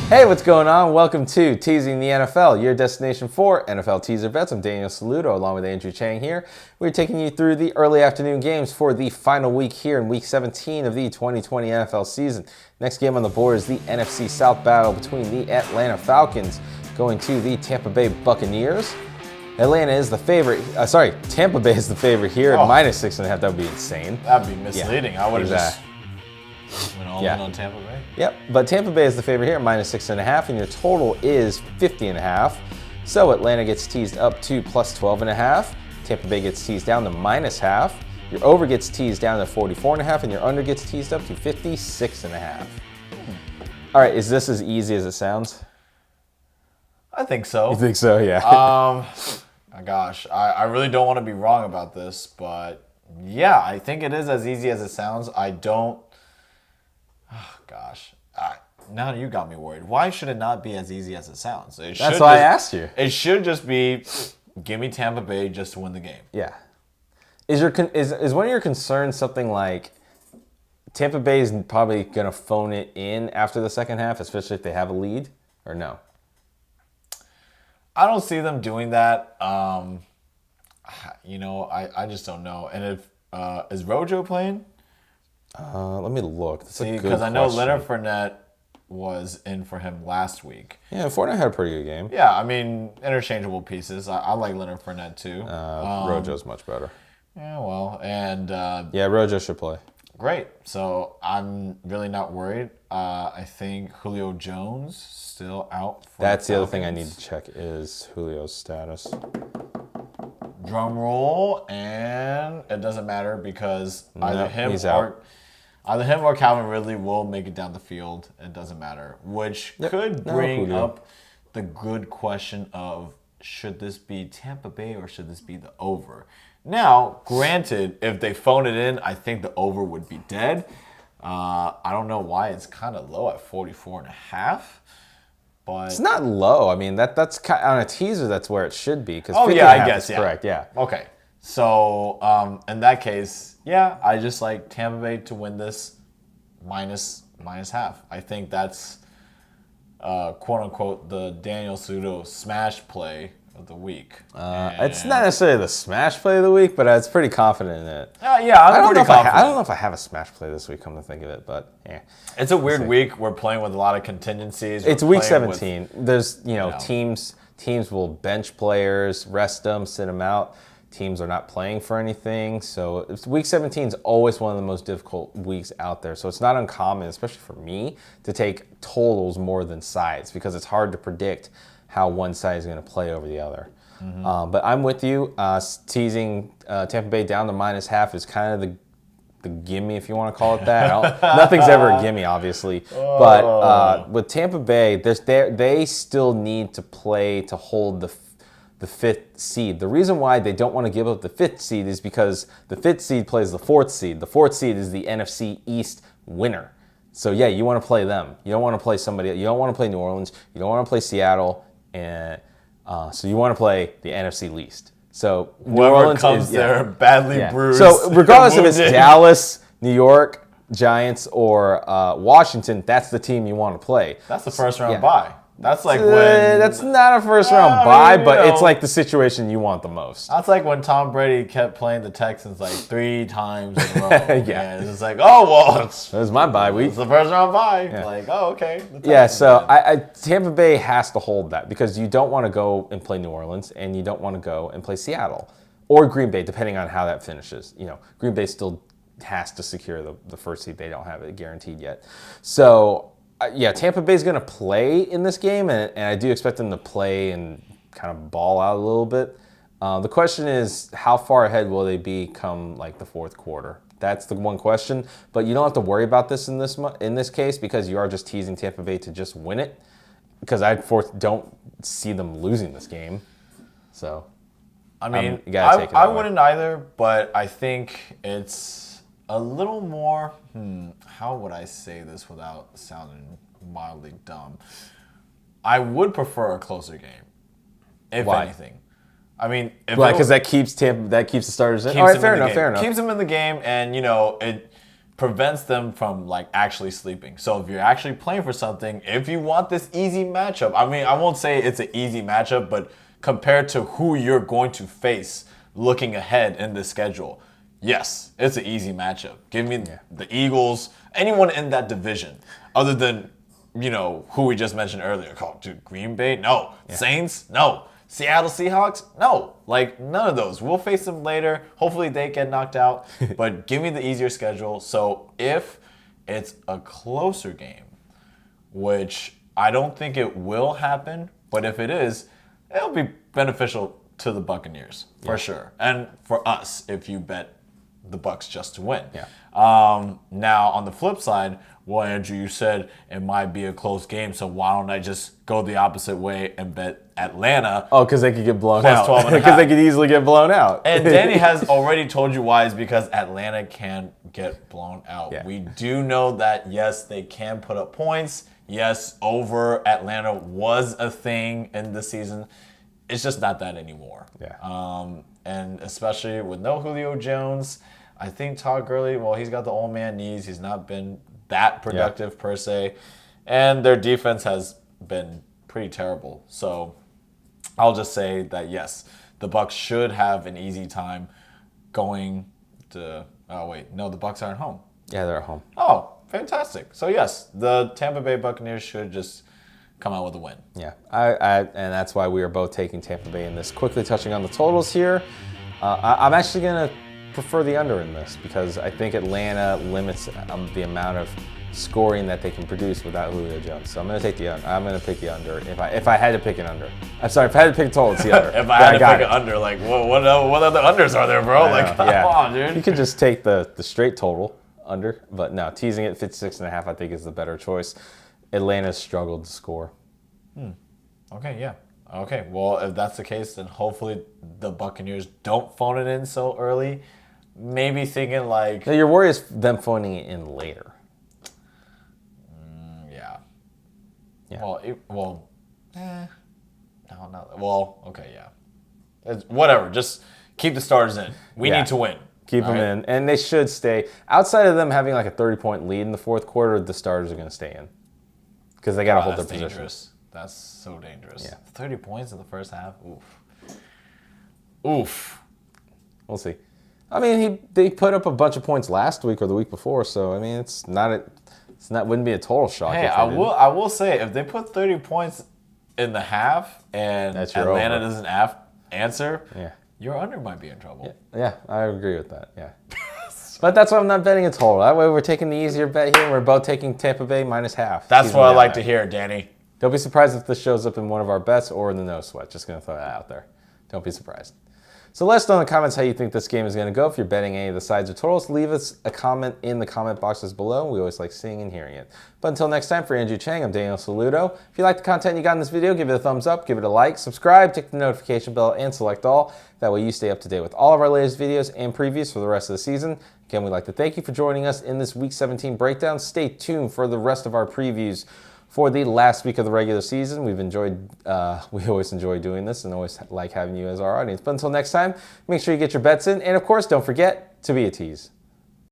Hey, what's going on? Welcome to Teasing the NFL, your destination for NFL teaser bets. I'm Daniel Saludo along with Andrew Chang here. We're taking you through the early afternoon games for the final week here in Week 17 of the 2020 NFL season. Next game on the board is the NFC South battle between the Atlanta Falcons going to the Tampa Bay Buccaneers. Atlanta is the favorite. Tampa Bay is the favorite here at minus 6.5. That would be insane. That'd be misleading. Yeah, I would have just went all in on Tampa Bay. Yep, but Tampa Bay is the favorite here, minus 6.5, and your total is 50.5. So Atlanta gets teased up to plus 12.5. Tampa Bay gets teased down to minus half. Your over gets teased down to 44.5, and your under gets teased up to 56.5. All right, is this as easy as it sounds? I think so. You think so? Yeah. Gosh, I really don't want to be wrong about this, but yeah, I think it is as easy as it sounds. I don't. Oh, gosh. Now you got me worried. Why should it not be as easy as it sounds? That's why I asked you. It should just be, give me Tampa Bay just to win the game. Yeah. Is one of your concerns something like Tampa Bay is probably going to phone it in after the second half, especially if they have a lead, or no? I don't see them doing that. I just don't know. And if is Rojo playing? Let me look. Because I know Leonard Fournette was in for him last week. Yeah, Fournette had a pretty good game. Yeah, I mean, interchangeable pieces. I like Leonard Fournette too. Rojo's much better. Yeah, well, and Rojo should play. Great. So I'm really not worried. I think Julio Jones still out. That's the other thing I need to check is Julio's status. Drum roll, and it doesn't matter because either him or Calvin Ridley will make it down the field. It doesn't matter, which could bring up the good question of should this be Tampa Bay or should this be the over? Now, granted, if they phone it in, I think the over would be dead. I don't know why it's kind of low at 44.5. But it's not low. I mean, that's on a teaser. That's where it should be. I guess correct. Yeah. Okay. So in that case, I just like Tampa Bay to win this minus half. I think that's quote unquote the Daniel Saludo smash play of the week. It's not necessarily the smash play of the week, but I was pretty confident in it. I'm pretty confident. I don't know if I have a smash play this week, come to think of it, but yeah. It's a weird week. We're playing with a lot of contingencies. It's week 17. There's, teams will bench players, rest them, sit them out. Teams are not playing for anything. So week 17 is always one of the most difficult weeks out there. So it's not uncommon, especially for me, to take totals more than sides because it's hard to predict how one side is going to play over the other. Mm-hmm. But I'm with you. Teasing Tampa Bay down to minus half is kind of the gimme, if you want to call it that. Nothing's ever a gimme, obviously. But with Tampa Bay, they still need to play to hold the fifth seed. The reason why they don't want to give up the fifth seed is because the fifth seed plays the fourth seed. The fourth seed is the NFC East winner. So yeah, you want to play them. You don't want to play somebody. You don't want to play New Orleans. You don't want to play Seattle. And so you want to play the NFC least. So New Orleans comes there badly bruised. So regardless if it's Dallas, New York, Giants, or Washington, that's the team you want to play. That's the first round bye. That's like when... That's not a first round bye, but it's like the situation you want the most. That's like when Tom Brady kept playing the Texans like 3 times in a row. And it's like, that was my bye week. It's the first round bye. Yeah. Like, okay. So Tampa Bay has to hold that because you don't want to go and play New Orleans and you don't want to go and play Seattle or Green Bay, depending on how that finishes. Green Bay still has to secure the first seed. They don't have it guaranteed yet. So... Tampa Bay's going to play in this game, and I do expect them to play and kind of ball out a little bit. The question is, how far ahead will they be come like the fourth quarter? That's the one question. But you don't have to worry about this in this case because you are just teasing Tampa Bay to just win it. Because I don't see them losing this game. So, I mean, you gotta take it I wouldn't either, but I think it's a little more, how would I say this without sounding mildly dumb? I would prefer a closer game, if anything. I mean, because that keeps the starters in. All right, fair enough. Keeps them in the game, and prevents them from like actually sleeping. So if you're actually playing for something, if you want this easy matchup, I mean, I won't say it's an easy matchup, but compared to who you're going to face looking ahead in the schedule, yes, it's an easy matchup. Give me the Eagles, anyone in that division, other than, you know, who we just mentioned earlier. Dude, Green Bay? No. Saints? No. Seattle Seahawks? No. Like, none of those. We'll face them later. Hopefully they get knocked out. But give me the easier schedule. So if it's a closer game, which I don't think it will happen, but if it is, it'll be beneficial to the Buccaneers for sure. And for us, if you bet the Bucs just to win. Now, on the flip side, well, Andrew, you said it might be a close game, so why don't I just go the opposite way and bet Atlanta? Oh, because they could get blown plus out. 12 and a half. Because they could easily get blown out. And Danny has already told you why. Is because Atlanta can get blown out. Yeah. We do know that, yes, they can put up points. Yes, over Atlanta was a thing in the season. It's just not that anymore. And especially with no Julio Jones, I think Todd Gurley, well, he's got the old man knees. He's not been that productive per se. And their defense has been pretty terrible. So I'll just say that, yes, the Bucs should have an easy time going to – oh, wait. No, the Bucs aren't home. Yeah, they're at home. Oh, fantastic. So, yes, the Tampa Bay Buccaneers should just come out with a win. Yeah, and that's why we are both taking Tampa Bay in this. Quickly touching on the totals here, I'm actually going to prefer the under in this because I think Atlanta limits the amount of scoring that they can produce without Julio Jones. So I'm going to take the under. I'm going to pick the under if I had to pick an under. I'm sorry, if I had to pick a total, it's the under. If I had to pick an under, like what other unders are there, bro? Like, come on, dude. You could just take the straight total under, but no, teasing it 56.5 I think is the better choice. Atlanta's struggled to score. Okay, yeah. Okay, well, if that's the case, then hopefully the Buccaneers don't phone it in so early. Maybe thinking like... Now, your worry is them phoning it in later. Yeah. No, Well, okay, yeah. Whatever, just keep the starters in. We need to win. Keep them in, and they should stay. Outside of them having like a 30-point lead in the fourth quarter, the starters are going to stay in because they got to hold their position. Dangerous. That's so dangerous. Yeah. 30 points in the first half. Oof. We'll see. I mean, they put up a bunch of points last week or the week before, so I mean, wouldn't be a total shock. Hey, I will say if they put 30 points in the half and Atlanta doesn't answer, your under might be in trouble. Yeah, I agree with that. Yeah. But that's why I'm not betting a total. That way we're taking the easier bet here. We're both taking Tampa Bay minus half. That's what I like to hear, Danny. Don't be surprised if this shows up in one of our bets or in the no sweat. Just going to throw that out there. Don't be surprised. So let us know in the comments how you think this game is going to go. If you're betting any of the sides or totals, leave us a comment in the comment boxes below. We always like seeing and hearing it. But until next time, for Andrew Chang, I'm Daniel Saludo. If you like the content you got in this video, give it a thumbs up, give it a like, subscribe, tick the notification bell, and select all. That way you stay up to date with all of our latest videos and previews for the rest of the season. Again, we'd like to thank you for joining us in this Week 17 breakdown. Stay tuned for the rest of our previews for the last week of the regular season. We always enjoy doing this and always like having you as our audience. But until next time, make sure you get your bets in. And of course, don't forget to be a tease.